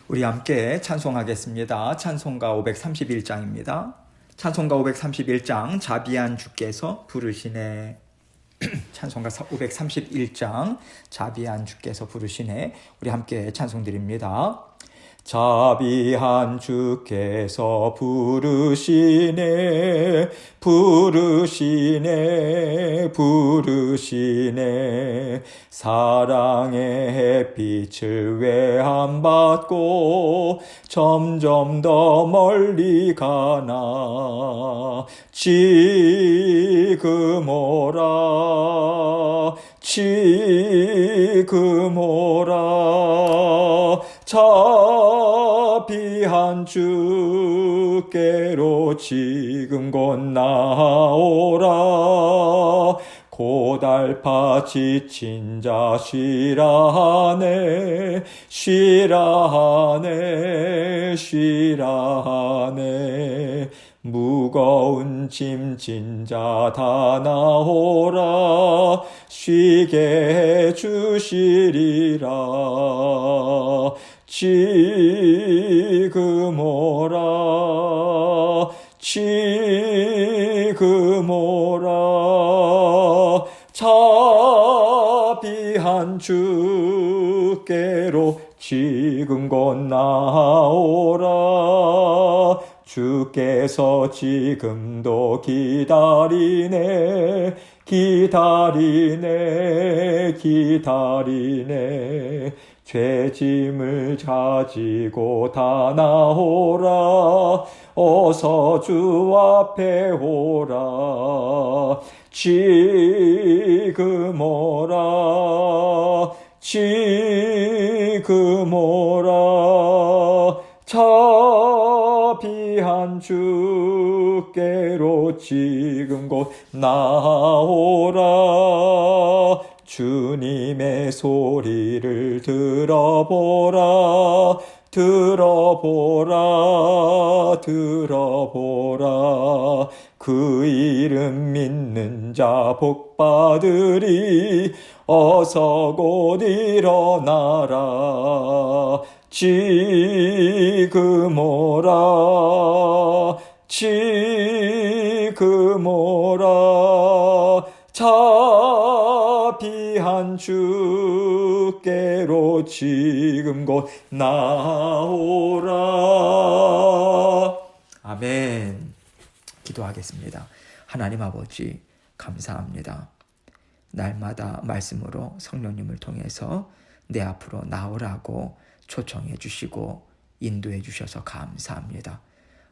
우리 함께 찬송하겠습니다. 찬송가 531장입니다. 찬송가 531장 자비한 주께서 부르시네. 찬송가 531장 자비한 주께서 부르시네. 우리 함께 찬송드립니다. 자비한 주께서 부르시네 부르시네 부르시네 사랑의 햇빛을 외함받고 점점 더 멀리 가나 지금 오라 지금 오라 자비한 주께로 지금 곧 나오라 고달파 지친 자 쉬라하네 쉬라하네 쉬라하네 무거운 짐진 자 다 나오라 쉬게 해주시리라 지금 오라 지금 오라 자비한 주께로 지금 곧 나오라 주께서 지금도 기다리네 기다리네 기다리네 죄짐을 가지고 다 나오라 어서 주 앞에 오라 지금 오라 지금 오라 자비한 주께로 지금 곧 나오라 주님의 소리를 들어보라 들어보라 들어보라 그 이름 믿는 자 복받으리 어서 곧 일어나라 지금 오라 지금 오라 자비한 주께로 지금 곧 나오라. 아멘. 기도하겠습니다. 하나님 아버지 감사합니다. 날마다 말씀으로 성령님을 통해서 내 앞으로 나오라고 초청해 주시고 인도해 주셔서 감사합니다.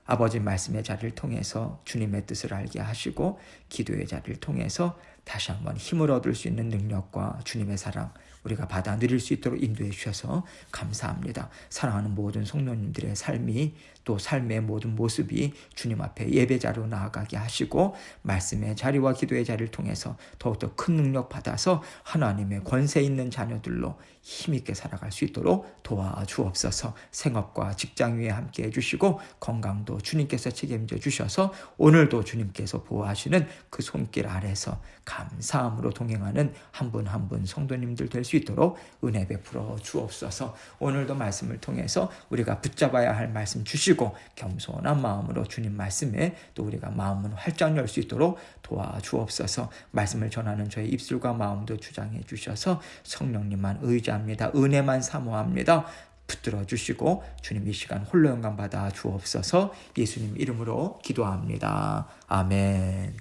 아버지 말씀의 자리를 통해서 주님의 뜻을 알게 하시고 기도의 자리를 통해서 다시 한번 힘을 얻을 수 있는 능력과 주님의 사랑 우리가 받아 누릴 수 있도록 인도해 주셔서 감사합니다. 사랑하는 모든 성도님들의 삶이 또 삶의 모든 모습이 주님 앞에 예배자로 나아가게 하시고 말씀의 자리와 기도의 자리를 통해서 더욱더 큰 능력 받아서 하나님의 권세 있는 자녀들로 힘있게 살아갈 수 있도록 도와주옵소서. 생업과 직장 위에 함께 해주시고 건강도 주님께서 책임져 주셔서 오늘도 주님께서 보호하시는 그 손길 아래서 감사함으로 동행하는 한 분 한 분 성도님들 될 수 있도록 은혜 베풀어 주옵소서. 오늘도 말씀을 통해서 우리가 붙잡아야 할 말씀 주시고 겸손한 마음으로 주님 말씀에 또 우리가 마음은 활짝 열 수 있도록 도와주옵소서. 말씀을 전하는 저의 입술과 마음도 주장해 주셔서 성령님만 의지합니다. 은혜만 사모합니다. 붙들어 주시고 주님 이 시간 홀로 영광 받아 주옵소서. 예수님 이름으로 기도합니다. 아멘.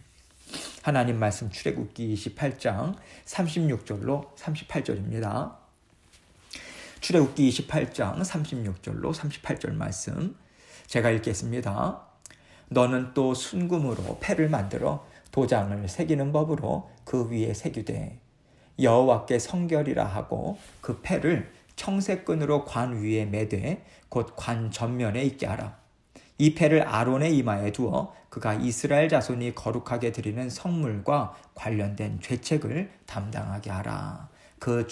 하나님 말씀 출애굽기 28장 36절로 38절입니다. 출애굽기 28장 36절로 38절 말씀 제가 읽겠습니다. 너는 또 순금으로 패를 만들어 도장을 새기는 법으로 그 위에 새기되 여호와께 성결이라 하고 그 패를 청색끈으로 관 위에 매되 곧 관 전면에 있게 하라. 이 패를 아론의 이마에 두어 그가 이스라엘 자손이 거룩하게 드리는 성물과 관련된 죄책을 담당하게 하라. 그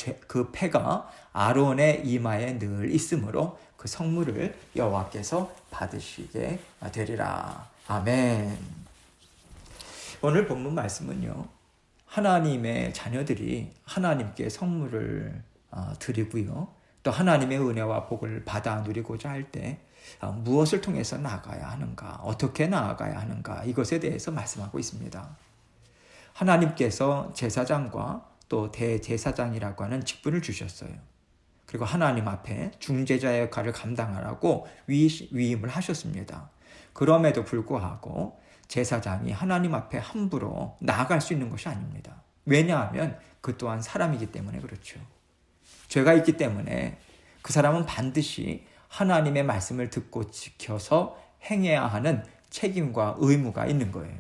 패가 아론의 이마에 늘 있으므로 그 성물을 여호와께서 받으시게 되리라. 아멘. 오늘 본문 말씀은요, 하나님의 자녀들이 하나님께 성물을 드리고요, 또 하나님의 은혜와 복을 받아 누리고자 할 때 무엇을 통해서 나아가야 하는가, 어떻게 나아가야 하는가, 이것에 대해서 말씀하고 있습니다. 하나님께서 제사장과 또 대제사장이라고 하는 직분을 주셨어요. 그리고 하나님 앞에 중재자의 역할을 감당하라고 위임을 하셨습니다. 그럼에도 불구하고 제사장이 하나님 앞에 함부로 나아갈 수 있는 것이 아닙니다. 왜냐하면 그 또한 사람이기 때문에 그렇죠. 죄가 있기 때문에 그 사람은 반드시 하나님의 말씀을 듣고 지켜서 행해야 하는 책임과 의무가 있는 거예요.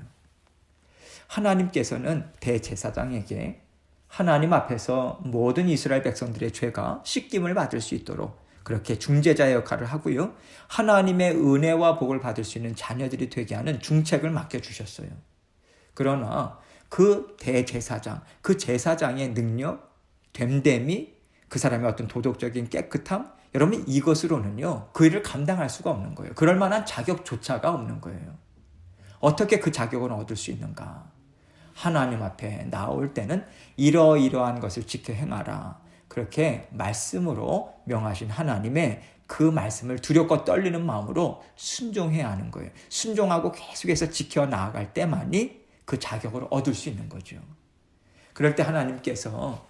하나님께서는 대제사장에게 하나님 앞에서 모든 이스라엘 백성들의 죄가 씻김을 받을 수 있도록 그렇게 중재자의 역할을 하고요. 하나님의 은혜와 복을 받을 수 있는 자녀들이 되게 하는 중책을 맡겨주셨어요. 그러나 그 대제사장, 그 제사장의 능력, 됨됨이, 그 사람의 어떤 도덕적인 깨끗함, 여러분 이것으로는요, 그 일을 감당할 수가 없는 거예요. 그럴 만한 자격조차가 없는 거예요. 어떻게 그 자격을 얻을 수 있는가? 하나님 앞에 나올 때는 이러이러한 것을 지켜 행하라. 그렇게 말씀으로 명하신 하나님의 그 말씀을 두렵고 떨리는 마음으로 순종해야 하는 거예요. 순종하고 계속해서 지켜 나아갈 때만이 그 자격을 얻을 수 있는 거죠. 그럴 때 하나님께서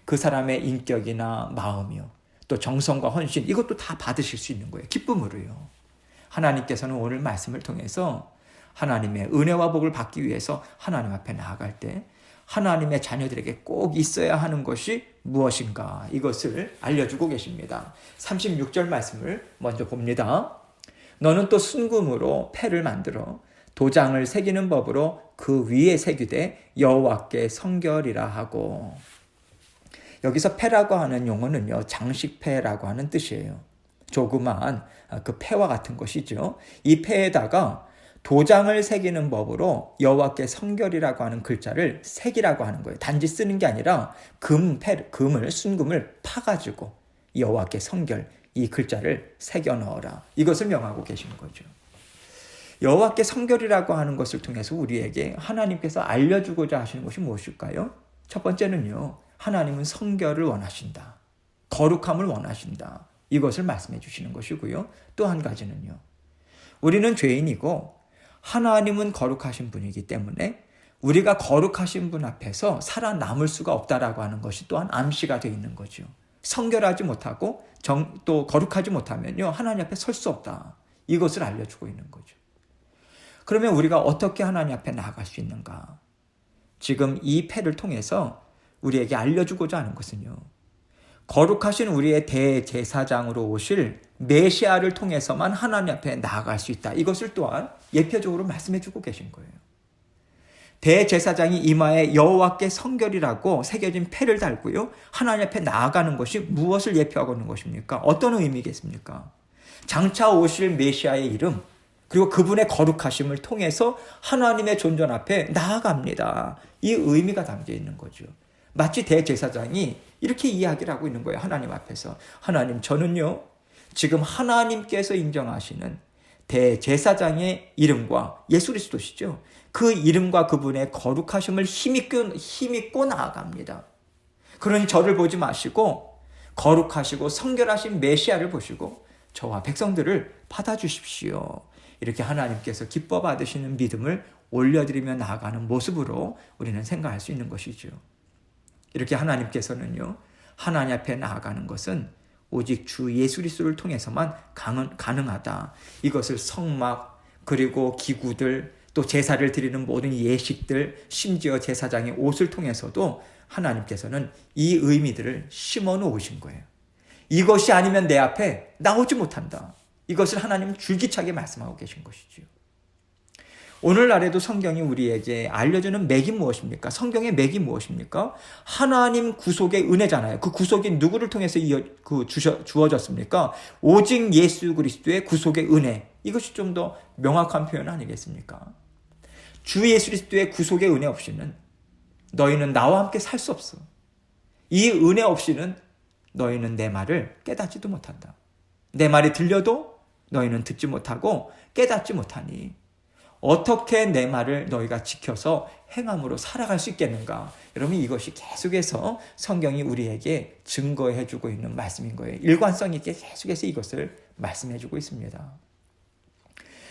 그 사람의 인격이나 마음이요, 또 정성과 헌신, 이것도 다 받으실 수 있는 거예요. 기쁨으로요. 하나님께서는 오늘 말씀을 통해서 하나님의 은혜와 복을 받기 위해서 하나님 앞에 나아갈 때 하나님의 자녀들에게 꼭 있어야 하는 것이 무엇인가, 이것을 알려주고 계십니다. 36절 말씀을 먼저 봅니다. 너는 또 순금으로 패를 만들어 도장을 새기는 법으로 그 위에 새기되 여호와께 성결이라 하고. 여기서 패라고 하는 용어는요, 장식패라고 하는 뜻이에요. 조그마한 그 패와 같은 것이죠. 이 패에다가 도장을 새기는 법으로 여호와께 성결이라고 하는 글자를 새기라고 하는 거예요. 단지 쓰는 게 아니라 순금을 파가지고 여호와께 성결, 이 글자를 새겨 넣어라. 이것을 명하고 계신 거죠. 여호와께 성결이라고 하는 것을 통해서 우리에게 하나님께서 알려주고자 하시는 것이 무엇일까요? 첫 번째는요, 하나님은 성결을 원하신다. 거룩함을 원하신다. 이것을 말씀해 주시는 것이고요. 또 한 가지는요, 우리는 죄인이고 하나님은 거룩하신 분이기 때문에 우리가 거룩하신 분 앞에서 살아남을 수가 없다라고 하는 것이 또한 암시가 되어 있는 거죠. 성결하지 못하고 또 거룩하지 못하면요, 하나님 앞에 설 수 없다. 이것을 알려주고 있는 거죠. 그러면 우리가 어떻게 하나님 앞에 나아갈 수 있는가? 지금 이 패를 통해서 우리에게 알려주고자 하는 것은요, 거룩하신 우리의 대제사장으로 오실 메시아를 통해서만 하나님 앞에 나아갈 수 있다. 이것을 또한 예표적으로 말씀해 주고 계신 거예요. 대제사장이 이마에 여호와께 성결이라고 새겨진 패를 달고요, 하나님 앞에 나아가는 것이 무엇을 예표하고 있는 것입니까? 어떤 의미겠습니까? 장차 오실 메시아의 이름, 그리고 그분의 거룩하심을 통해서 하나님의 존전 앞에 나아갑니다. 이 의미가 담겨 있는 거죠. 마치 대제사장이 이렇게 이야기를 하고 있는 거예요. 하나님 앞에서. 하나님, 저는요, 지금 하나님께서 인정하시는 대제사장의 이름과 예수 그리스도시죠. 그 이름과 그분의 거룩하심을 힘입고 나아갑니다. 그러니 저를 보지 마시고 거룩하시고 성결하신 메시아를 보시고 저와 백성들을 받아주십시오. 이렇게 하나님께서 기뻐 받으시는 믿음을 올려드리며 나아가는 모습으로 우리는 생각할 수 있는 것이죠. 이렇게 하나님께서는요, 하나님 앞에 나아가는 것은 오직 주 예수 그리스도를 통해서만 가능하다. 이것을 성막, 그리고 기구들, 또 제사를 드리는 모든 예식들, 심지어 제사장의 옷을 통해서도 하나님께서는 이 의미들을 심어 놓으신 거예요. 이것이 아니면 내 앞에 나오지 못한다. 이것을 하나님은 줄기차게 말씀하고 계신 것이지요. 오늘날에도 성경이 우리에게 알려주는 맥이 무엇입니까? 성경의 맥이 무엇입니까? 하나님 구속의 은혜잖아요. 그 구속이 누구를 통해서 주어졌습니까? 오직 예수 그리스도의 구속의 은혜. 이것이 좀 더 명확한 표현 아니겠습니까? 주 예수 그리스도의 구속의 은혜 없이는 너희는 나와 함께 살 수 없어. 이 은혜 없이는 너희는 내 말을 깨닫지도 못한다. 내 말이 들려도 너희는 듣지 못하고 깨닫지 못하니 어떻게 내 말을 너희가 지켜서 행함으로 살아갈 수 있겠는가? 여러분, 이것이 계속해서 성경이 우리에게 증거해주고 있는 말씀인 거예요. 일관성 있게 계속해서 이것을 말씀해주고 있습니다.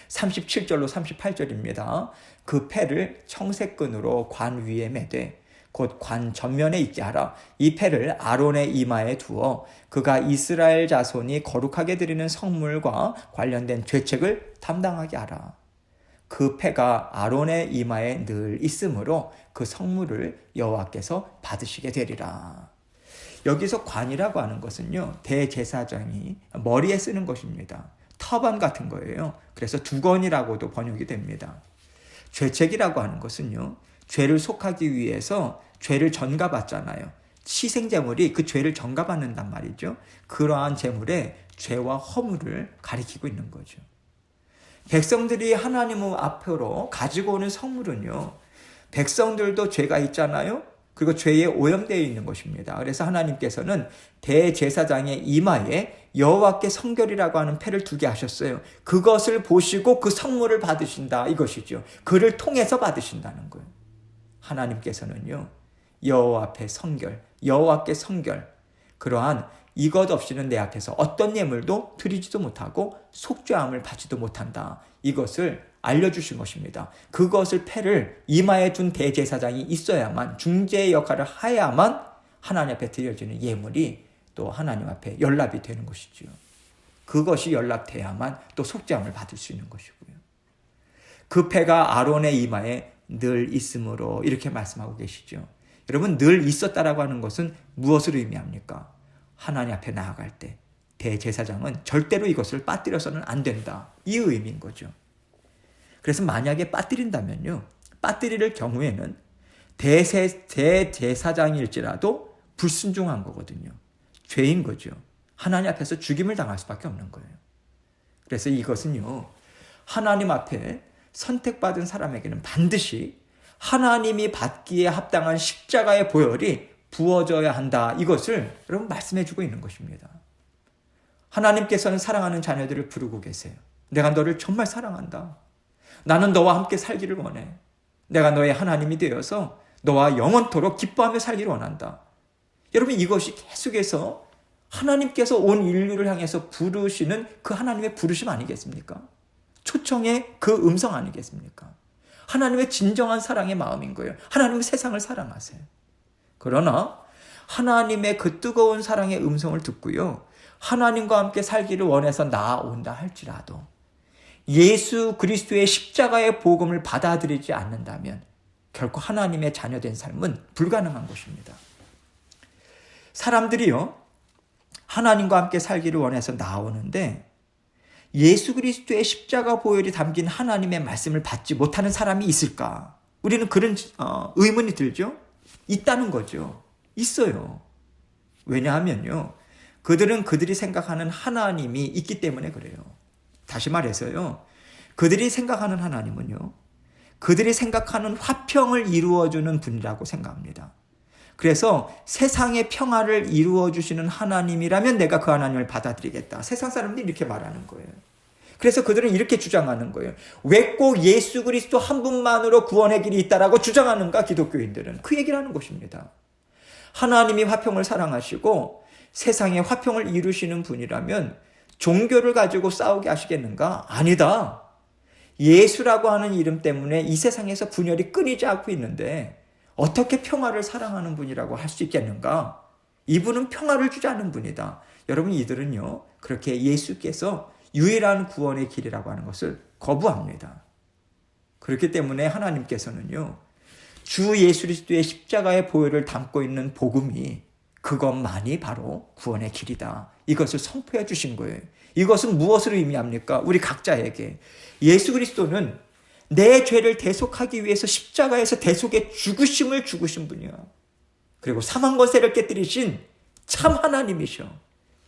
37절로 38절입니다. 그 패를 청색끈으로 관 위에 매되 곧 관 전면에 있게 하라. 이 패를 아론의 이마에 두어 그가 이스라엘 자손이 거룩하게 드리는 성물과 관련된 죄책을 담당하게 하라. 그 패가 아론의 이마에 늘 있으므로 그 성물을 여호와께서 받으시게 되리라. 여기서 관이라고 하는 것은요, 대제사장이 머리에 쓰는 것입니다. 터반 같은 거예요. 그래서 두건이라고도 번역이 됩니다. 죄책이라고 하는 것은요, 죄를 속하기 위해서 죄를 전가받잖아요. 희생제물이 그 죄를 전가받는단 말이죠. 그러한 제물의 죄와 허물을 가리키고 있는 거죠. 백성들이 하나님 앞으로 가지고 오는 성물은요, 백성들도 죄가 있잖아요. 그리고 죄에 오염되어 있는 것입니다. 그래서 하나님께서는 대제사장의 이마에 여호와께 성결이라고 하는 패를 두게 하셨어요. 그것을 보시고 그 성물을 받으신다, 이것이죠. 그를 통해서 받으신다는 거예요. 하나님께서는요, 여호와 앞에 성결, 여호와께 성결, 그러한 이것 없이는 내 앞에서 어떤 예물도 드리지도 못하고 속죄함을 받지도 못한다, 이것을 알려주신 것입니다. 그것을 패를 이마에 둔 대제사장이 있어야만, 중재의 역할을 해야만 하나님 앞에 드려지는 예물이 또 하나님 앞에 연락이 되는 것이죠. 그것이 연락돼야만 또 속죄함을 받을 수 있는 것이고요. 그 패가 아론의 이마에 늘 있으므로 이렇게 말씀하고 계시죠. 여러분, 늘 있었다라고 하는 것은 무엇을 의미합니까? 하나님 앞에 나아갈 때 대제사장은 절대로 이것을 빠뜨려서는 안 된다, 이 의미인 거죠. 그래서 만약에 빠뜨린다면요, 빠뜨릴 경우에는 대제사장일지라도 불순종한 거거든요. 죄인 거죠. 하나님 앞에서 죽임을 당할 수밖에 없는 거예요. 그래서 이것은요, 하나님 앞에 선택받은 사람에게는 반드시 하나님이 받기에 합당한 십자가의 보혈이 부어져야 한다, 이것을 여러분 말씀해주고 있는 것입니다. 하나님께서는 사랑하는 자녀들을 부르고 계세요. 내가 너를 정말 사랑한다. 나는 너와 함께 살기를 원해. 내가 너의 하나님이 되어서 너와 영원토록 기뻐하며 살기를 원한다. 여러분, 이것이 계속해서 하나님께서 온 인류를 향해서 부르시는 그 하나님의 부르심 아니겠습니까? 초청의 그 음성 아니겠습니까? 하나님의 진정한 사랑의 마음인 거예요. 하나님은 세상을 사랑하세요. 그러나 하나님의 그 뜨거운 사랑의 음성을 듣고요, 하나님과 함께 살기를 원해서 나아온다 할지라도 예수 그리스도의 십자가의 복음을 받아들이지 않는다면 결코 하나님의 자녀된 삶은 불가능한 것입니다. 사람들이요, 하나님과 함께 살기를 원해서 나오는데 예수 그리스도의 십자가 보혈이 담긴 하나님의 말씀을 받지 못하는 사람이 있을까? 우리는 그런 의문이 들죠? 있다는 거죠. 있어요. 왜냐하면요, 그들은 그들이 생각하는 하나님이 있기 때문에 그래요. 다시 말해서요, 그들이 생각하는 하나님은요, 그들이 생각하는 화평을 이루어주는 분이라고 생각합니다. 그래서 세상의 평화를 이루어주시는 하나님이라면 내가 그 하나님을 받아들이겠다. 세상 사람들이 이렇게 말하는 거예요. 그래서 그들은 이렇게 주장하는 거예요. 왜 꼭 예수 그리스도 한 분만으로 구원의 길이 있다라고 주장하는가, 기독교인들은. 그 얘기를 하는 것입니다. 하나님이 화평을 사랑하시고 세상에 화평을 이루시는 분이라면 종교를 가지고 싸우게 하시겠는가? 아니다. 예수라고 하는 이름 때문에 이 세상에서 분열이 끊이지 않고 있는데 어떻게 평화를 사랑하는 분이라고 할 수 있겠는가? 이분은 평화를 주지 않는 분이다. 여러분, 이들은요, 그렇게 예수께서 유일한 구원의 길이라고 하는 것을 거부합니다. 그렇기 때문에 하나님께서는요, 주 예수 그리스도의 십자가의 보혈을 담고 있는 복음이 그것만이 바로 구원의 길이다, 이것을 선포해 주신 거예요. 이것은 무엇을 의미합니까? 우리 각자에게 예수 그리스도는 내 죄를 대속하기 위해서 십자가에서 대속의 죽으심을 죽으신 분이야. 그리고 사망 권세를 깨뜨리신 참 하나님이셔.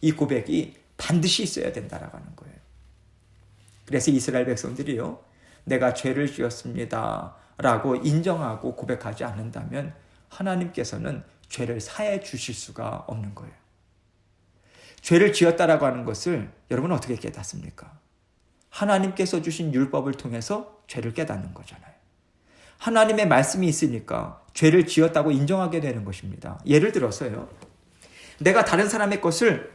이 고백이 반드시 있어야 된다라고 하는 거예요. 그래서 이스라엘 백성들이요, 내가 죄를 지었습니다 라고 인정하고 고백하지 않는다면 하나님께서는 죄를 사해 주실 수가 없는 거예요. 죄를 지었다라고 하는 것을 여러분 어떻게 깨닫습니까? 하나님께서 주신 율법을 통해서 죄를 깨닫는 거잖아요. 하나님의 말씀이 있으니까 죄를 지었다고 인정하게 되는 것입니다. 예를 들어서요. 내가 다른 사람의 것을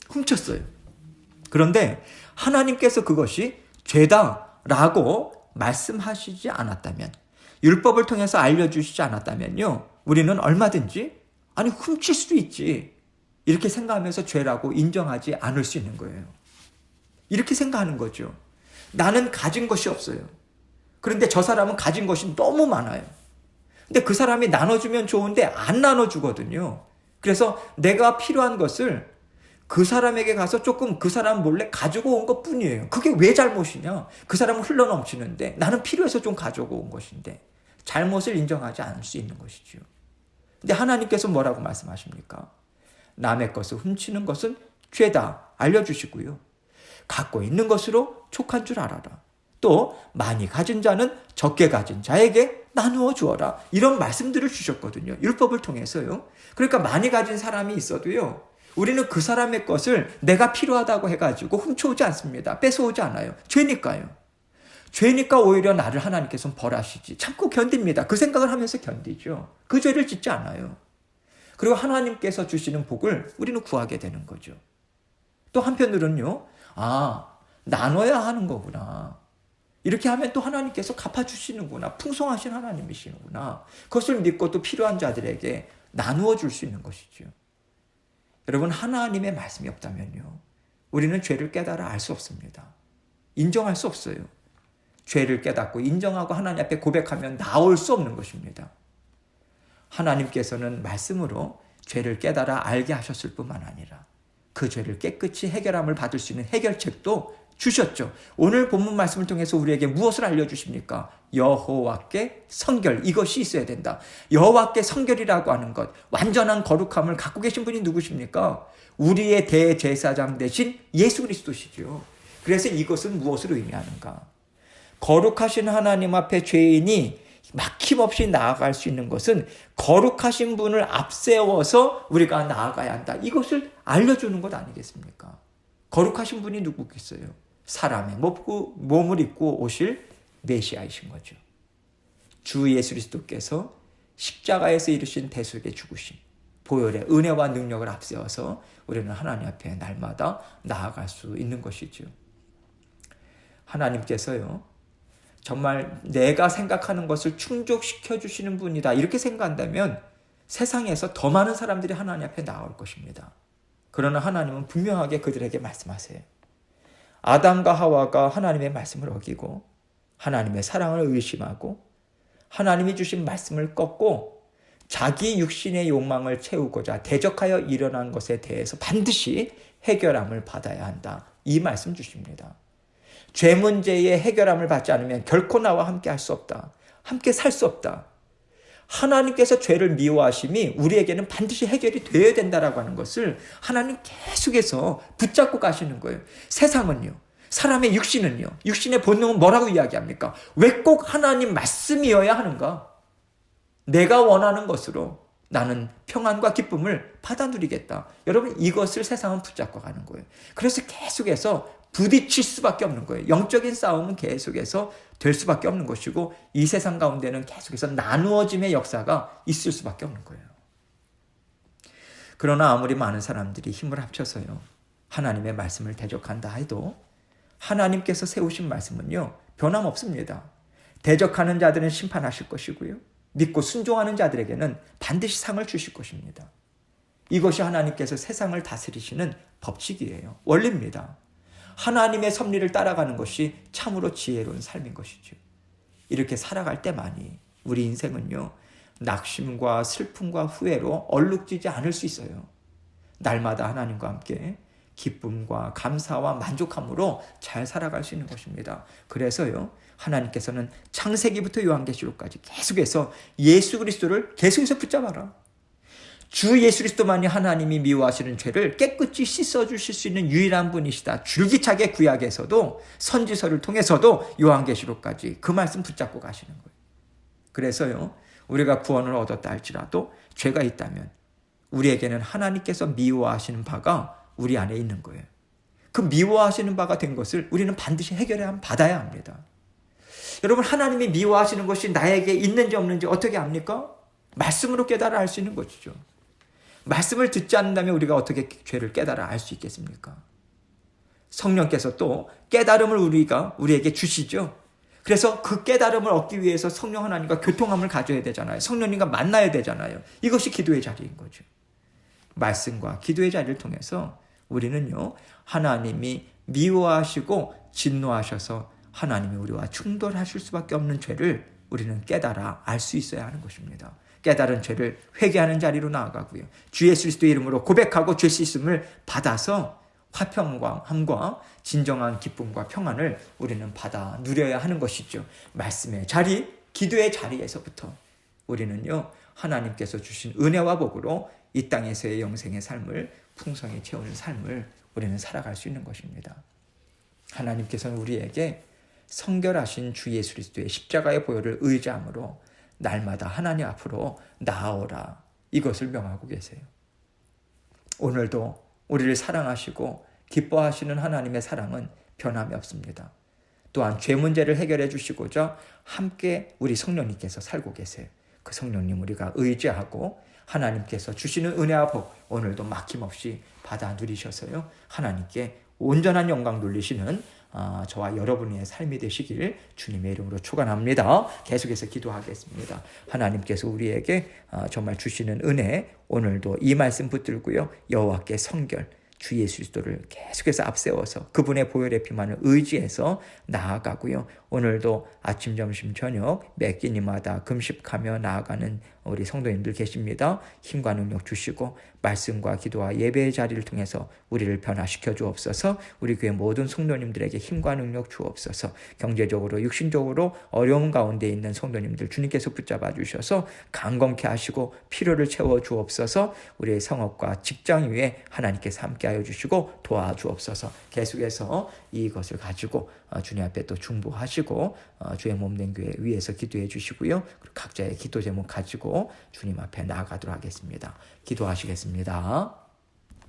훔쳤어요. 그런데 하나님께서 그것이 죄다라고 말씀하시지 않았다면, 율법을 통해서 알려주시지 않았다면요, 우리는 얼마든지 훔칠 수도 있지 이렇게 생각하면서 죄라고 인정하지 않을 수 있는 거예요. 이렇게 생각하는 거죠. 나는 가진 것이 없어요. 그런데 저 사람은 가진 것이 너무 많아요. 근데 그 사람이 나눠주면 좋은데 안 나눠주거든요. 그래서 내가 필요한 것을 그 사람에게 가서 조금 그 사람 몰래 가지고 온 것 뿐이에요. 그게 왜 잘못이냐? 그 사람은 흘러넘치는데 나는 필요해서 좀 가지고 온 것인데, 잘못을 인정하지 않을 수 있는 것이죠. 근데 하나님께서 뭐라고 말씀하십니까? 남의 것을 훔치는 것은 죄다 알려주시고요. 갖고 있는 것으로 족한 줄 알아라. 또 많이 가진 자는 적게 가진 자에게 나누어 주어라. 이런 말씀들을 주셨거든요. 율법을 통해서요. 그러니까 많이 가진 사람이 있어도요, 우리는 그 사람의 것을 내가 필요하다고 해가지고 훔쳐오지 않습니다. 뺏어오지 않아요. 죄니까요. 죄니까 오히려 나를 하나님께서는 벌하시지. 참고 견딥니다. 그 생각을 하면서 견디죠. 그 죄를 짓지 않아요. 그리고 하나님께서 주시는 복을 우리는 구하게 되는 거죠. 또 한편으로는요, 나눠야 하는 거구나. 이렇게 하면 또 하나님께서 갚아주시는구나. 풍성하신 하나님이시는구나. 그것을 믿고 또 필요한 자들에게 나누어 줄 수 있는 것이죠. 여러분, 하나님의 말씀이 없다면요, 우리는 죄를 깨달아 알 수 없습니다. 인정할 수 없어요. 죄를 깨닫고 인정하고 하나님 앞에 고백하면 나올 수 없는 것입니다. 하나님께서는 말씀으로 죄를 깨달아 알게 하셨을 뿐만 아니라 그 죄를 깨끗이 해결함을 받을 수 있는 해결책도 주셨죠. 오늘 본문 말씀을 통해서 우리에게 무엇을 알려주십니까? 여호와께 성결, 이것이 있어야 된다. 여호와께 성결이라고 하는 것, 완전한 거룩함을 갖고 계신 분이 누구십니까? 우리의 대제사장 대신 예수 그리스도시죠. 그래서 이것은 무엇을 의미하는가? 거룩하신 하나님 앞에 죄인이 막힘없이 나아갈 수 있는 것은 거룩하신 분을 앞세워서 우리가 나아가야 한다. 이것을 알려주는 것 아니겠습니까? 거룩하신 분이 누구겠어요? 사람의 몸을 입고 오실 메시아이신 거죠. 주 예수 그리스도께서 십자가에서 이루신 대속의 죽으심, 보혈의 은혜와 능력을 앞세워서 우리는 하나님 앞에 날마다 나아갈 수 있는 것이죠. 하나님께서요, 정말 내가 생각하는 것을 충족시켜 주시는 분이다, 이렇게 생각한다면 세상에서 더 많은 사람들이 하나님 앞에 나올 것입니다. 그러나 하나님은 분명하게 그들에게 말씀하세요. 아담과 하와가 하나님의 말씀을 어기고 하나님의 사랑을 의심하고 하나님이 주신 말씀을 꺾고 자기 육신의 욕망을 채우고자 대적하여 일어난 것에 대해서 반드시 해결함을 받아야 한다. 이 말씀 주십니다. 죄 문제의 해결함을 받지 않으면 결코 나와 함께 할 수 없다. 함께 살 수 없다. 하나님께서 죄를 미워하심이 우리에게는 반드시 해결이 되어야 된다라고 하는 것을 하나님 계속해서 붙잡고 가시는 거예요. 세상은요, 사람의 육신은요, 육신의 본능은 뭐라고 이야기합니까? 왜 꼭 하나님 말씀이어야 하는가? 내가 원하는 것으로 나는 평안과 기쁨을 받아 누리겠다. 여러분, 이것을 세상은 붙잡고 가는 거예요. 그래서 계속해서 부딪힐 수밖에 없는 거예요. 영적인 싸움은 계속해서 될 수밖에 없는 것이고, 이 세상 가운데는 계속해서 나누어짐의 역사가 있을 수밖에 없는 거예요. 그러나 아무리 많은 사람들이 힘을 합쳐서요, 하나님의 말씀을 대적한다 해도 하나님께서 세우신 말씀은요, 변함없습니다. 대적하는 자들은 심판하실 것이고요, 믿고 순종하는 자들에게는 반드시 상을 주실 것입니다. 이것이 하나님께서 세상을 다스리시는 법칙이에요. 원리입니다. 하나님의 섭리를 따라가는 것이 참으로 지혜로운 삶인 것이죠. 이렇게 살아갈 때만이 우리 인생은요, 낙심과 슬픔과 후회로 얼룩지지 않을 수 있어요. 날마다 하나님과 함께 기쁨과 감사와 만족함으로 잘 살아갈 수 있는 것입니다. 그래서요, 하나님께서는 창세기부터 요한계시록까지 계속해서 예수 그리스도를 계속해서 붙잡아라. 주 예수 그리스도만이 하나님이 미워하시는 죄를 깨끗이 씻어주실 수 있는 유일한 분이시다. 줄기차게 구약에서도 선지서를 통해서도 요한계시록까지 그 말씀 붙잡고 가시는 거예요. 그래서요, 우리가 구원을 얻었다 할지라도 죄가 있다면 우리에게는 하나님께서 미워하시는 바가 우리 안에 있는 거예요. 그 미워하시는 바가 된 것을 우리는 반드시 해결해야 받아야 합니다. 여러분, 하나님이 미워하시는 것이 나에게 있는지 없는지 어떻게 압니까? 말씀으로 깨달아 알 수 있는 것이죠. 말씀을 듣지 않는다면 우리가 어떻게 죄를 깨달아 알 수 있겠습니까? 성령께서 또 깨달음을 우리에게 주시죠. 그래서 그 깨달음을 얻기 위해서 성령 하나님과 교통함을 가져야 되잖아요. 성령님과 만나야 되잖아요. 이것이 기도의 자리인 거죠. 말씀과 기도의 자리를 통해서 우리는요, 하나님이 미워하시고 진노하셔서 하나님이 우리와 충돌하실 수밖에 없는 죄를 우리는 깨달아 알 수 있어야 하는 것입니다. 깨달은 죄를 회개하는 자리로 나아가고요. 주 예수 그리스도의 이름으로 고백하고 죄 씻음을 받아서 화평함과 진정한 기쁨과 평안을 우리는 받아 누려야 하는 것이죠. 말씀의 자리, 기도의 자리에서부터 우리는요, 하나님께서 주신 은혜와 복으로 이 땅에서의 영생의 삶을 풍성히 채우는 삶을 우리는 살아갈 수 있는 것입니다. 하나님께서는 우리에게 성결하신 주 예수 그리스도의 십자가의 보혈을 의지함으로 날마다 하나님 앞으로 나아오라, 이것을 명하고 계세요. 오늘도 우리를 사랑하시고 기뻐하시는 하나님의 사랑은 변함이 없습니다. 또한 죄 문제를 해결해 주시고자 함께 우리 성령님께서 살고 계세요. 그 성령님 우리가 의지하고 하나님께서 주시는 은혜와 복 오늘도 막힘없이 받아 누리셔서요, 하나님께 온전한 영광 돌리시는 저와 여러분의 삶이 되시길 주님의 이름으로 축원합니다. 계속해서 기도하겠습니다. 하나님께서 우리에게 정말 주시는 은혜 오늘도 이 말씀 붙들고요, 여호와께 성결 주 예수 그리스도를 계속해서 앞세워서 그분의 보혈의 피만을 의지해서 나아가고요. 오늘도 아침, 점심, 저녁 매 끼니마다 금식하며 나아가는 우리 성도님들 계십니다. 힘과 능력 주시고 말씀과 기도와 예배의 자리를 통해서 우리를 변화시켜 주옵소서. 우리 교회 모든 성도님들에게 힘과 능력 주옵소서. 경제적으로 육신적으로 어려운 가운데 있는 성도님들 주님께서 붙잡아 주셔서 강건케 하시고 필요를 채워 주옵소서. 우리의 성업과 직장 위에 하나님께서 함께하여 주시고 도와주옵소서. 계속해서 이것을 가지고 주님 앞에 또 중보하시고 주의 몸된 교회 위에서 기도해 주시고요. 그리고 각자의 기도 제목 가지고 주님 앞에 나아가도록 하겠습니다. 기도하시겠습니다.